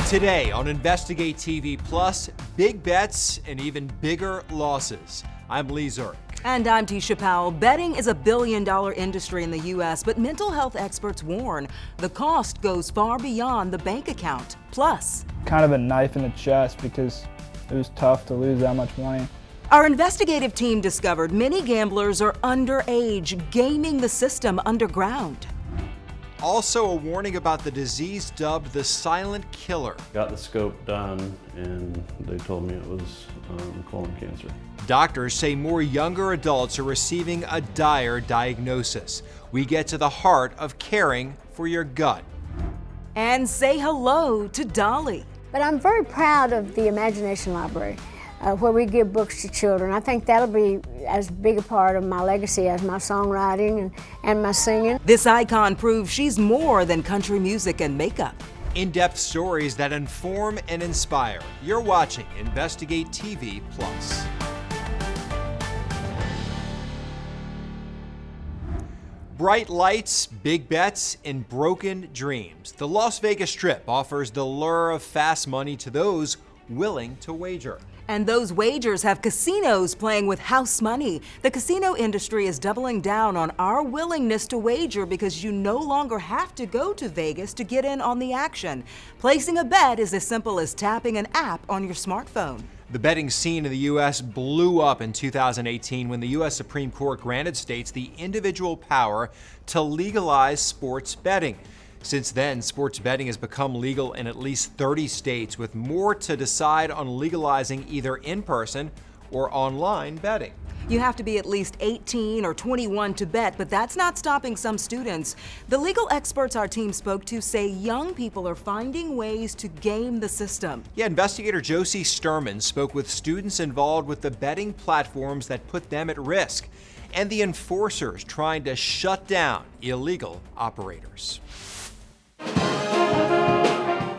Today on Investigate TV Plus, big bets and even bigger losses. I'm Lee Zurich. And I'm Tisha Powell. Betting is a billion-dollar industry in the U.S., but mental health experts warn the cost goes far beyond the bank account. Plus, kind of a knife in the chest because it was tough to lose that much money. Our investigative team discovered many gamblers are underage, gaming the system underground. Also, a warning about the disease dubbed the silent killer. Got the scope done, and they told me it was colon cancer. Doctors say more younger adults are receiving a dire diagnosis. We get to the heart of caring for your gut. And say hello to Dolly. But I'm very proud of the Imagination Library, where we give books to children. I think that'll be as big a part of my legacy as my songwriting and my singing. This icon proves she's more than country music and makeup. In-depth stories that inform and inspire. You're watching Investigate TV Plus. Bright lights, big bets, and broken dreams. The Las Vegas Strip offers the lure of fast money to those willing to wager. And those wagers have casinos playing with house money. The casino industry is doubling down on our willingness to wager because you no longer have to go to Vegas to get in on the action. Placing a bet is as simple as tapping an app on your smartphone. The betting scene in the U.S. blew up in 2018 when the U.S. Supreme Court granted states the individual power to legalize sports betting. Since then, sports betting has become legal in at least 30 states, with more to decide on legalizing either in-person or online betting. You have to be at least 18 or 21 to bet, but that's not stopping some students. The legal experts our team spoke to say young people are finding ways to game the system. Yeah, investigator Josie Sturman spoke with students involved with the betting platforms that put them at risk and the enforcers trying to shut down illegal operators.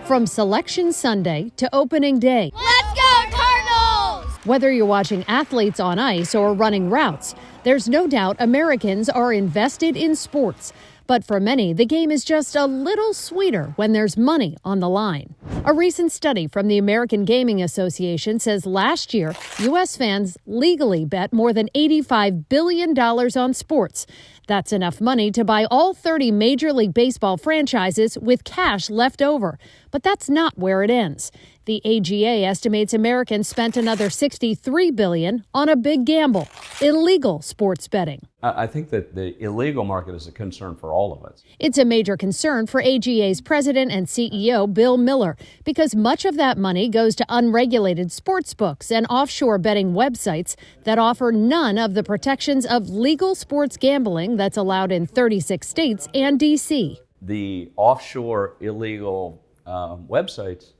From Selection Sunday to opening day. Let's go, Cardinals! Whether you're watching athletes on ice or running routes, there's no doubt Americans are invested in sports. But for many, the game is just a little sweeter when there's money on the line. A recent study from the American Gaming Association says last year, U.S. fans legally bet more than $85 billion on sports. That's enough money to buy all 30 Major League Baseball franchises with cash left over. But that's not where it ends. The AGA estimates Americans spent another $63 billion on a big gamble, illegal sports betting. I think that the illegal market is a concern for all of us. It's a major concern for AGA's president and CEO, Bill Miller, because much of that money goes to unregulated sports books and offshore betting websites that offer none of the protections of legal sports gambling that's allowed in 36 states and D.C. The offshore illegal websites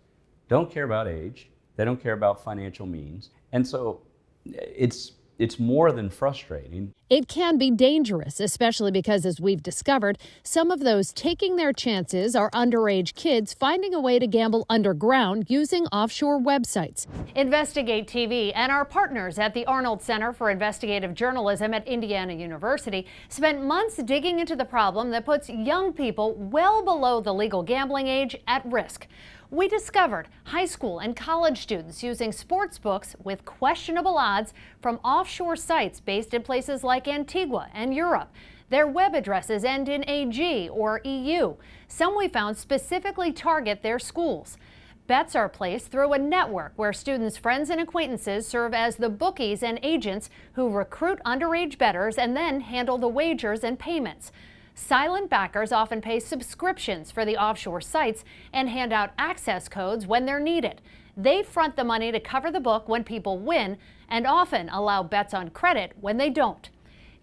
don't care about age. They don't care about financial means. And so it's more than frustrating. It can be dangerous, especially because, as we've discovered, some of those taking their chances are underage kids finding a way to gamble underground using offshore websites. Investigate TV and our partners at the Arnold Center for Investigative Journalism at Indiana University spent months digging into the problem that puts young people well below the legal gambling age at risk. We discovered high school and college students using sports books with questionable odds from offshore sites based in places like Antigua and Europe. Their web addresses end in AG or EU. Some we found specifically target their schools. Bets are placed through a network where students' friends and acquaintances serve as the bookies and agents who recruit underage bettors and then handle the wagers and payments. Silent backers often pay subscriptions for the offshore sites and hand out access codes when they're needed. They front the money to cover the book when people win and often allow bets on credit when they don't.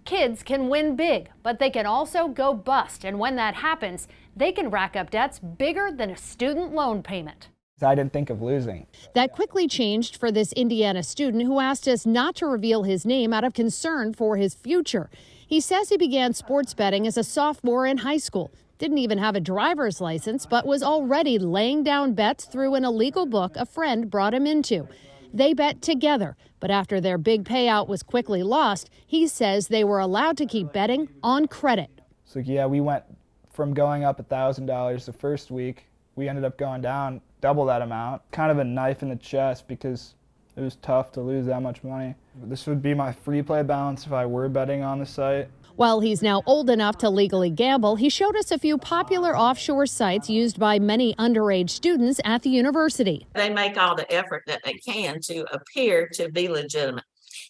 Kids can win big, but they can also go bust, and when that happens, they can rack up debts bigger than a student loan payment. I didn't think of losing. That quickly changed for this Indiana student who asked us not to reveal his name out of concern for his future. He says he began sports betting as a sophomore in high school. Didn't even have a driver's license, but was already laying down bets through an illegal book a friend brought him into. They bet together, but after their big payout was quickly lost, he says they were allowed to keep betting on credit. So yeah, we went from going up $1,000 the first week we ended up going down double that amount. Kind of a knife in the chest because it was tough to lose that much money. This would be my free play balance if I were betting on the site. While he's now old enough to legally gamble, he showed us a few popular offshore sites used by many underage students at the university. They make all the effort that they can to appear to be legitimate,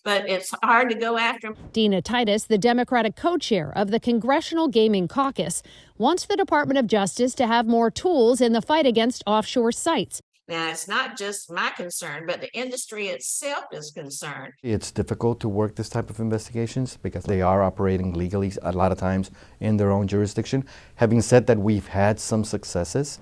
but it's hard to go after them. Dina Titus, the Democratic co-chair of the Congressional Gaming Caucus, wants the Department of Justice to have more tools in the fight against offshore sites. Now, it's not just my concern, but the industry itself is concerned. It's difficult to work this type of investigations because they are operating legally a lot of times in their own jurisdiction. Having said that, we've had some successes.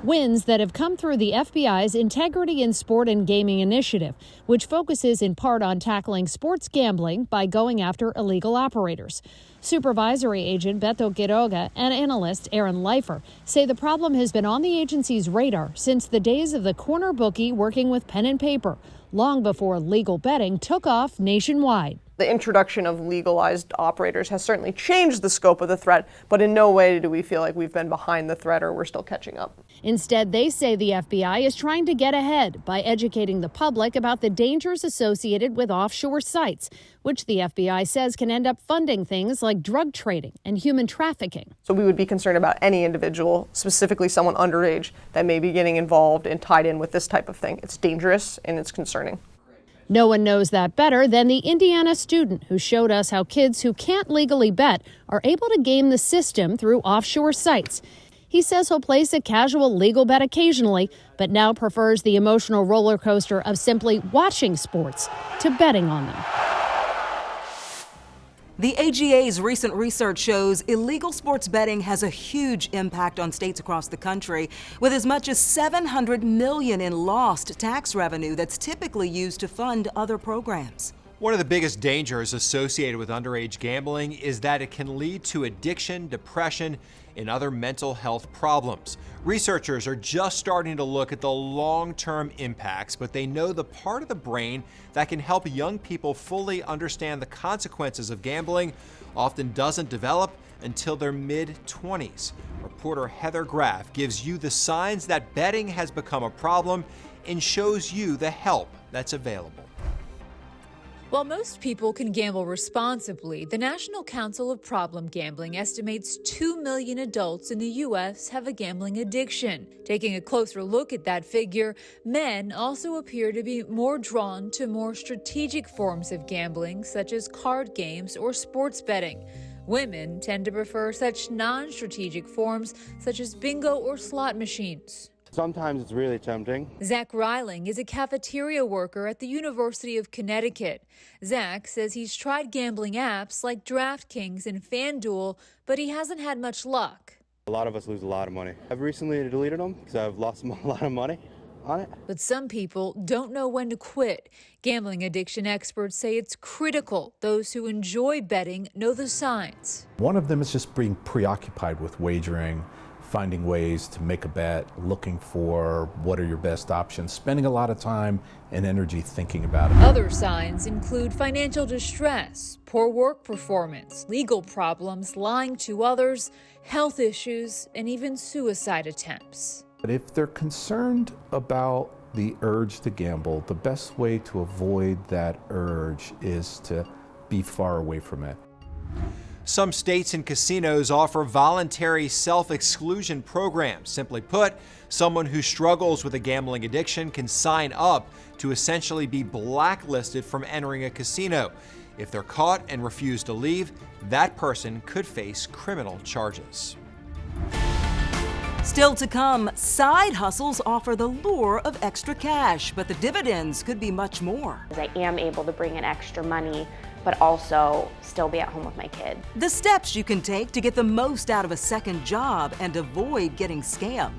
Wins that have come through the FBI's Integrity in Sport and Gaming initiative, which focuses in part on tackling sports gambling by going after illegal operators. Supervisory agent Beto Quiroga and analyst Aaron Leifer say the problem has been on the agency's radar since the days of the corner bookie working with pen and paper, long before legal betting took off nationwide. The introduction of legalized operators has certainly changed the scope of the threat, but in no way do we feel like we've been behind the threat or we're still catching up. Instead, they say the FBI is trying to get ahead by educating the public about the dangers associated with offshore sites, which the FBI says can end up funding things like drug trading and human trafficking. So we would be concerned about any individual, specifically someone underage, that may be getting involved and tied in with this type of thing. It's dangerous and it's concerning. No one knows that better than the Indiana student who showed us how kids who can't legally bet are able to game the system through offshore sites. He says he'll place a casual legal bet occasionally, but now prefers the emotional roller coaster of simply watching sports to betting on them. The AGA's recent research shows illegal sports betting has a huge impact on states across the country, with as much as $700 million in lost tax revenue that's typically used to fund other programs. One of the biggest dangers associated with underage gambling is that it can lead to addiction, depression, and other mental health problems. Researchers are just starting to look at the long-term impacts, but they know the part of the brain that can help young people fully understand the consequences of gambling often doesn't develop until their mid-20s. Reporter Heather Graff gives you the signs that betting has become a problem and shows you the help that's available. While most people can gamble responsibly, the National Council of Problem Gambling estimates 2 million adults in the U.S. have a gambling addiction. Taking a closer look at that figure, men also appear to be more drawn to more strategic forms of gambling, such as card games or sports betting. Women tend to prefer such non-strategic forms, such as bingo or slot machines. Sometimes it's really tempting. Zach Reiling is a cafeteria worker at the University of Connecticut. Zach says he's tried gambling apps like DraftKings and FanDuel, but he hasn't had much luck. A lot of us lose a lot of money. I've recently deleted them because I've lost a lot of money on it. But some people don't know when to quit. Gambling addiction experts say it's critical those who enjoy betting know the signs. One of them is just being preoccupied with wagering, finding ways to make a bet, looking for what are your best options, spending a lot of time and energy thinking about it. Other signs include financial distress, poor work performance, legal problems, lying to others, health issues, and even suicide attempts. But if they're concerned about the urge to gamble, the best way to avoid that urge is to be far away from it. Some states and casinos offer voluntary self-exclusion programs. Simply put, someone who struggles with a gambling addiction can sign up to essentially be blacklisted from entering a casino. If they're caught and refuse to leave, that person could face criminal charges. Still to come, side hustles offer the lure of extra cash, but the dividends could be much more. I am able to bring in extra money, but also still be at home with my kid. The steps you can take to get the most out of a second job and avoid getting scammed.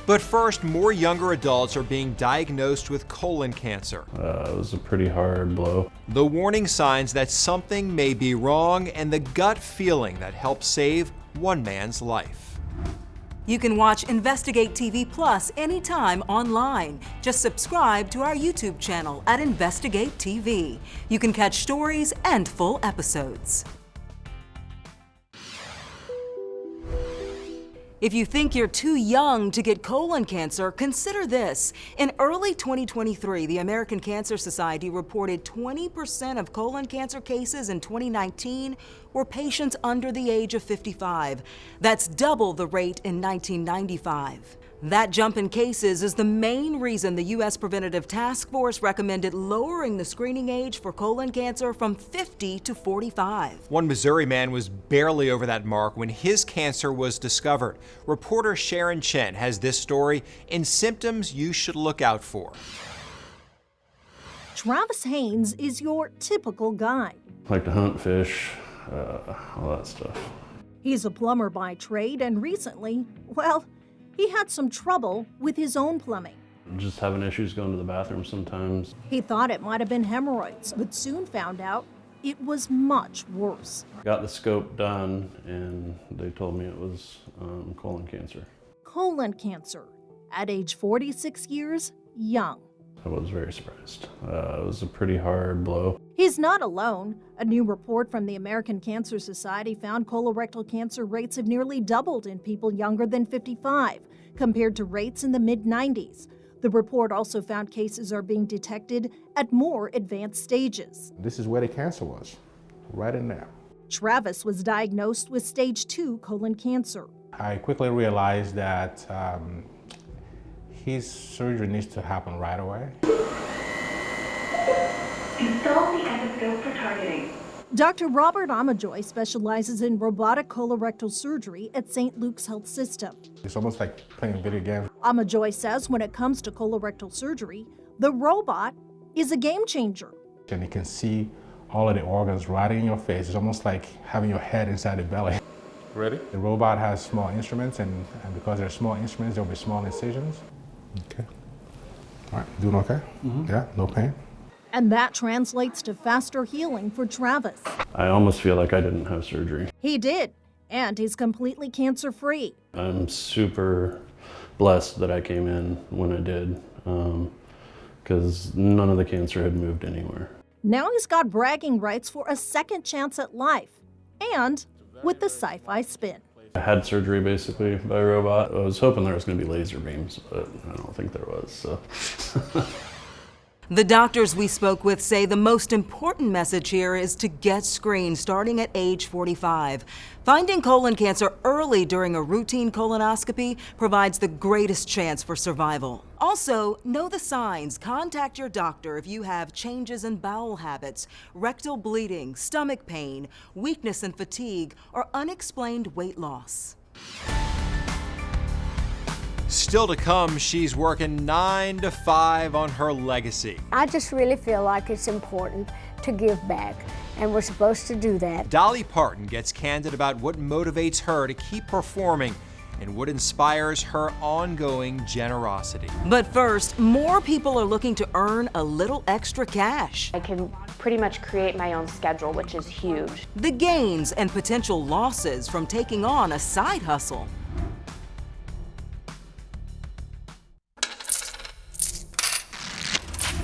But first, more younger adults are being diagnosed with colon cancer. It was a pretty hard blow. The warning signs that something may be wrong and the gut feeling that helps save one man's life. You can watch Investigate TV Plus anytime online. Just subscribe to our YouTube channel at Investigate TV. You can catch stories and full episodes. If you think you're too young to get colon cancer, consider this. In early 2023, the American Cancer Society reported 20% of colon cancer cases in 2019 were patients under the age of 55. That's double the rate in 1995. That jump in cases is the main reason the U.S. Preventative Task Force recommended lowering the screening age for colon cancer from 50 to 45. One Missouri man was barely over that mark when his cancer was discovered. Reporter Sharon Chen has this story and symptoms you should look out for. Travis Haynes is your typical guy. Like to hunt, fish, all that stuff. He's a plumber by trade, and recently, well, he had some trouble with his own plumbing. Just having issues going to the bathroom sometimes. He thought it might have been hemorrhoids, but soon found out it was much worse. Got the scope done, and they told me it was colon cancer. Colon cancer. At age 46 years, young. I was very surprised. It was a pretty hard blow. He's not alone. A new report from the American Cancer Society found colorectal cancer rates have nearly doubled in people younger than 55, compared to rates in the mid-90s. The report also found cases are being detected at more advanced stages. This is where the cancer was, right in there. Travis was diagnosed with stage 2 colon cancer. I quickly realized that his surgery needs to happen right away. Install the endoscope for targeting. Dr. Robert Amajoy specializes in robotic colorectal surgery at St. Luke's Health System. It's almost like playing a video game. Amajoy says when it comes to colorectal surgery, the robot is a game changer. And you can see all of the organs right in your face. It's almost like having your head inside the belly. Ready? The robot has small instruments, and because they're small instruments, there'll be small incisions. Okay. All right, doing okay? Yeah, no pain? And that translates to faster healing for Travis. I almost feel like I didn't have surgery. He did, and he's completely cancer-free. I'm super blessed that I came in when I did, because none of the cancer had moved anywhere. Now he's got bragging rights for a second chance at life, and with the sci-fi spin. I had surgery basically by a robot. I was hoping there was going to be laser beams, but I don't think there was, so. The doctors we spoke with say the most important message here is to get screened starting at age 45. Finding colon cancer early during a routine colonoscopy provides the greatest chance for survival. Also, know the signs. Contact your doctor if you have changes in bowel habits, rectal bleeding, stomach pain, weakness and fatigue, or unexplained weight loss. Still to come, she's working 9 to 5 on her legacy. I just really feel like it's important to give back, and we're supposed to do that. Dolly Parton gets candid about what motivates her to keep performing and what inspires her ongoing generosity. But first, more people are looking to earn a little extra cash. I can pretty much create my own schedule, which is huge. The gains and potential losses from taking on a side hustle.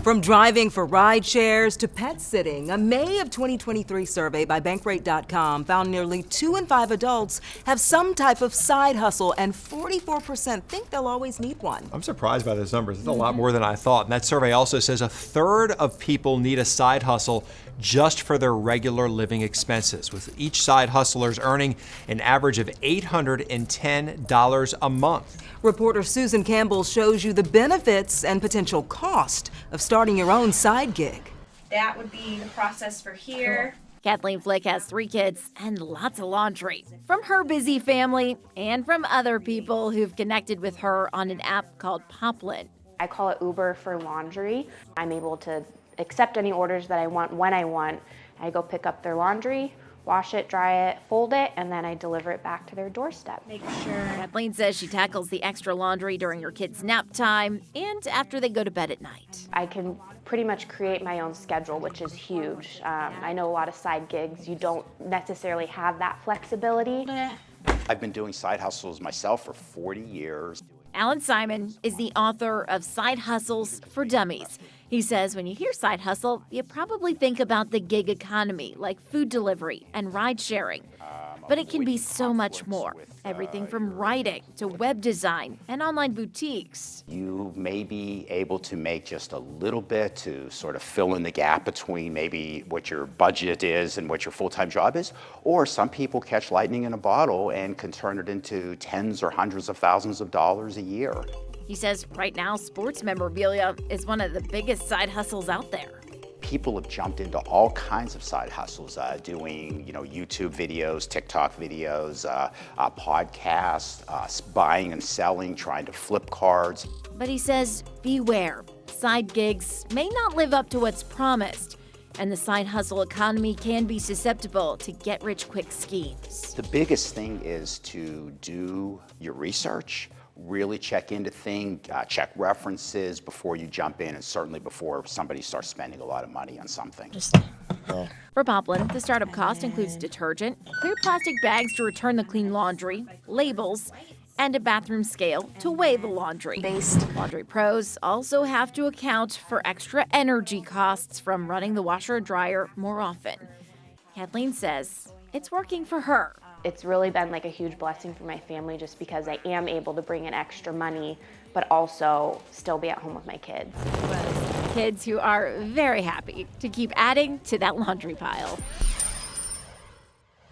From driving for ride shares to pet sitting, a May of 2023 survey by Bankrate.com found nearly 2 in 5 adults have some type of side hustle, and 44% think they'll always need one. I'm surprised by those numbers. It's a lot more than I thought. And that survey also says a third of people need a side hustle just for their regular living expenses, with each side hustlers earning an average of $810 a month. Reporter Susan Campbell shows you the benefits and potential cost of starting your own side gig. That would be the process for here. Kathleen Flick has 3 kids and lots of laundry from her busy family and from other people who've connected with her on an app called Poplin. I call it Uber for laundry. I'm able to accept any orders that I want when I want. I go pick up their laundry, wash it, dry it, fold it, and then I deliver it back to their doorstep. Make sure. Kathleen says she tackles the extra laundry during her kids' nap time and after they go to bed at night. I can pretty much create my own schedule, which is huge. I know a lot of side gigs, you don't necessarily have that flexibility. I've been doing side hustles myself for 40 years. Alan Simon is the author of Side Hustles for Dummies. He says when you hear side hustle, you probably think about the gig economy, like food delivery and ride sharing. But it can be so much more. Everything from writing to web design and online boutiques. You may be able to make just a little bit to sort of fill in the gap between maybe what your budget is and what your full-time job is. Or some people catch lightning in a bottle and can turn it into tens or hundreds of thousands of dollars a year. He says right now, sports memorabilia is one of the biggest side hustles out there. People have jumped into all kinds of side hustles, doing YouTube videos, TikTok videos, podcasts, buying and selling, trying to flip cards. But he says, beware. Side gigs may not live up to what's promised, and the side hustle economy can be susceptible to get-rich-quick schemes. The biggest thing is to do your research. Really check into things, check references before you jump in, and certainly before somebody starts spending a lot of money on something. For Poplin, the startup cost includes detergent, clear plastic bags to return the clean laundry, labels, and a bathroom scale to weigh the laundry. Laundry pros also have to account for extra energy costs from running the washer or dryer more often. Kathleen says it's working for her. It's really been like a huge blessing for my family just because I am able to bring in extra money, but also still be at home with my kids. Kids who are very happy to keep adding to that laundry pile.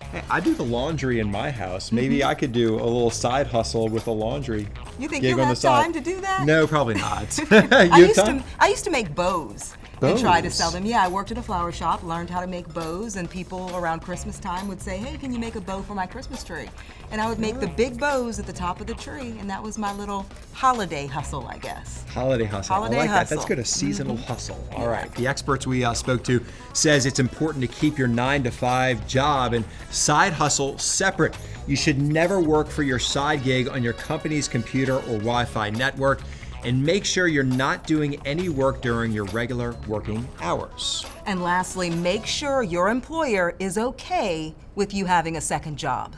Hey, I do the laundry in my house. Maybe I could do a little side hustle with a laundry. You think gig you'll on have the side. time to do that? No, probably not. I used to make bows. And try to Bows? sell them. Yeah, I worked at a flower shop, learned how to make bows, and people around Christmas time would say, hey, can you make a bow for my Christmas tree? And I would make the big bows at the top of the tree, and that was my little holiday hustle, I guess. Holiday hustle. Holiday I like that. hustle. That's good, a seasonal hustle. All right. The experts we spoke to says it's important to keep your 9-to-5 job and side hustle separate. You should never work for your side gig on your company's computer or Wi-Fi network. And make sure you're not doing any work during your regular working hours. And lastly, make sure your employer is okay with you having a second job.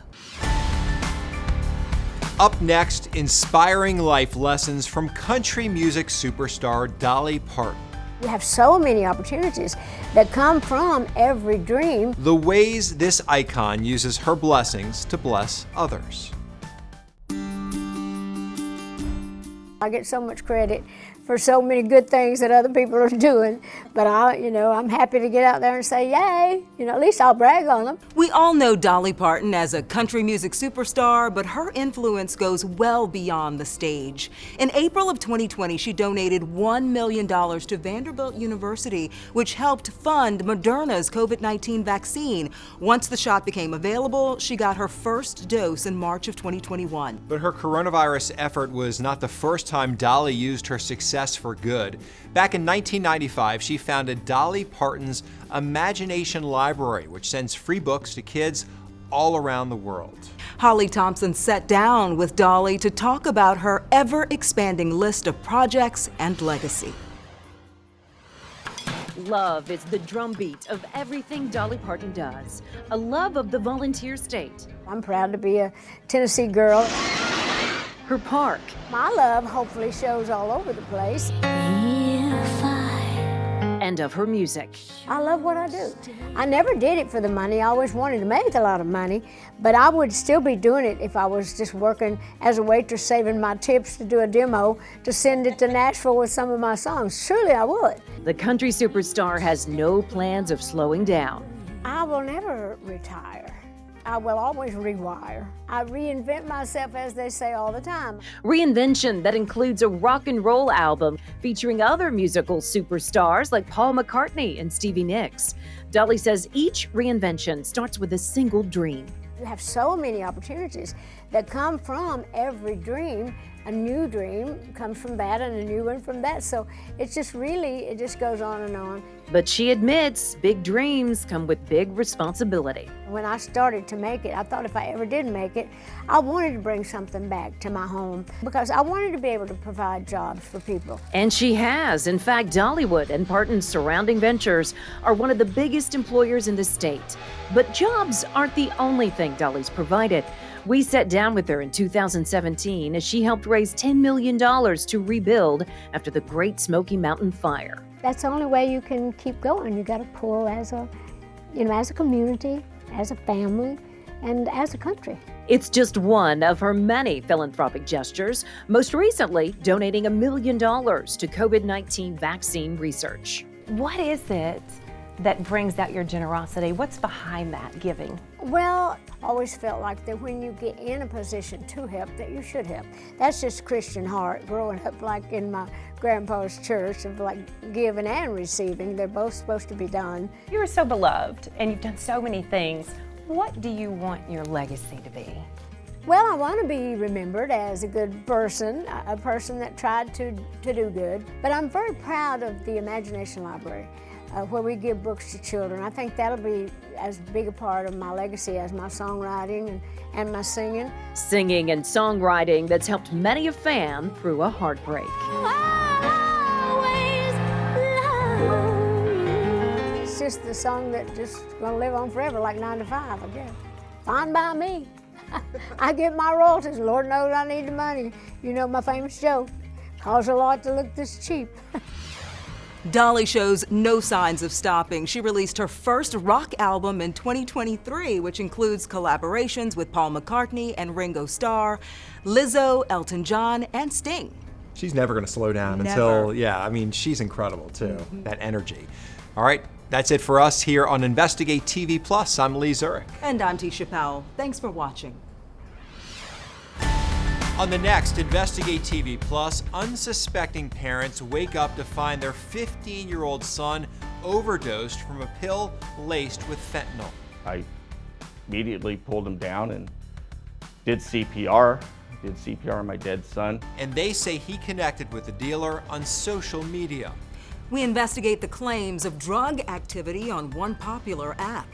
Up next, inspiring life lessons from country music superstar Dolly Parton. You have so many opportunities that come from every dream. The ways this icon uses her blessings to bless others. I get so much credit for so many good things that other people are doing, but I'm happy to get out there and say, yay, at least I'll brag on them. We all know Dolly Parton as a country music superstar, but her influence goes well beyond the stage. In April of 2020, she donated $1 million to Vanderbilt University, which helped fund Moderna's COVID-19 vaccine. Once the shot became available, she got her first dose in March of 2021. But her coronavirus effort was not the first time Dolly used her success for good. Back in 1995, she founded Dolly Parton's Imagination Library, which sends free books to kids all around the world. Holly Thompson sat down with Dolly to talk about her ever-expanding list of projects and legacy. Love is the drumbeat of everything Dolly Parton does. A love of the volunteer state. I'm proud to be a Tennessee girl. Her park. My love hopefully shows all over the place. And of her music. I love what I do. I never did it for the money. I always wanted to make a lot of money, but I would still be doing it if I was just working as a waitress, saving my tips to do a demo to send it to Nashville with some of my songs. Surely I would. The country superstar has no plans of slowing down. I will never retire. I will always rewire. I reinvent myself, as they say all the time. Reinvention that includes a rock and roll album featuring other musical superstars like Paul McCartney and Stevie Nicks. Dolly says each reinvention starts with a single dream. You have so many opportunities that come from every dream. A new dream comes from that and a new one from that. So it's just really, it just goes on and on. But she admits big dreams come with big responsibility. When I started to make it, I thought if I ever did make it, I wanted to bring something back to my home because I wanted to be able to provide jobs for people. And she has. In fact, Dollywood and Parton's surrounding ventures are one of the biggest employers in the state. But jobs aren't the only thing Dolly's provided. We sat down with her in 2017 as she helped raise $10 million to rebuild after the Great Smoky Mountain Fire. That's the only way you can keep going. You got to pull as a, as a community, as a family, and as a country. It's just one of her many philanthropic gestures, most recently donating $1 million to COVID-19 vaccine research. What is it that brings out your generosity? What's behind that giving? Well, I always felt like that when you get in a position to help, that you should help. That's just Christian heart, growing up like in my grandpa's church of like giving and receiving. They're both supposed to be done. You're so beloved and you've done so many things. What do you want your legacy to be? Well, I want to be remembered as a good person, a person that tried to do good. But I'm very proud of the Imagination Library, where we give books to children. I think that'll be as big a part of my legacy as my songwriting and my singing. Singing and songwriting that's helped many a fan through a heartbreak. It's just the song that just gonna live on forever, like 9 to 5, I guess. Fine by me. I get my royalties. Lord knows I need the money. You know my famous joke, costs a lot to look this cheap. Dolly shows no signs of stopping. She released her first rock album in 2023, which includes collaborations with Paul McCartney and Ringo Starr, Lizzo, Elton John, and Sting. She's never going to slow down until, I mean, she's incredible too, that energy. All right, that's it for us here on Investigate TV Plus. I'm Lee Zurich. And I'm Tisha Powell. Thanks for watching. On the next Investigate TV Plus, unsuspecting parents wake up to find their 15-year-old son overdosed from a pill laced with fentanyl. I immediately pulled him down and did CPR on my dead son. And they say he connected with the dealer on social media. We investigate the claims of drug activity on one popular app.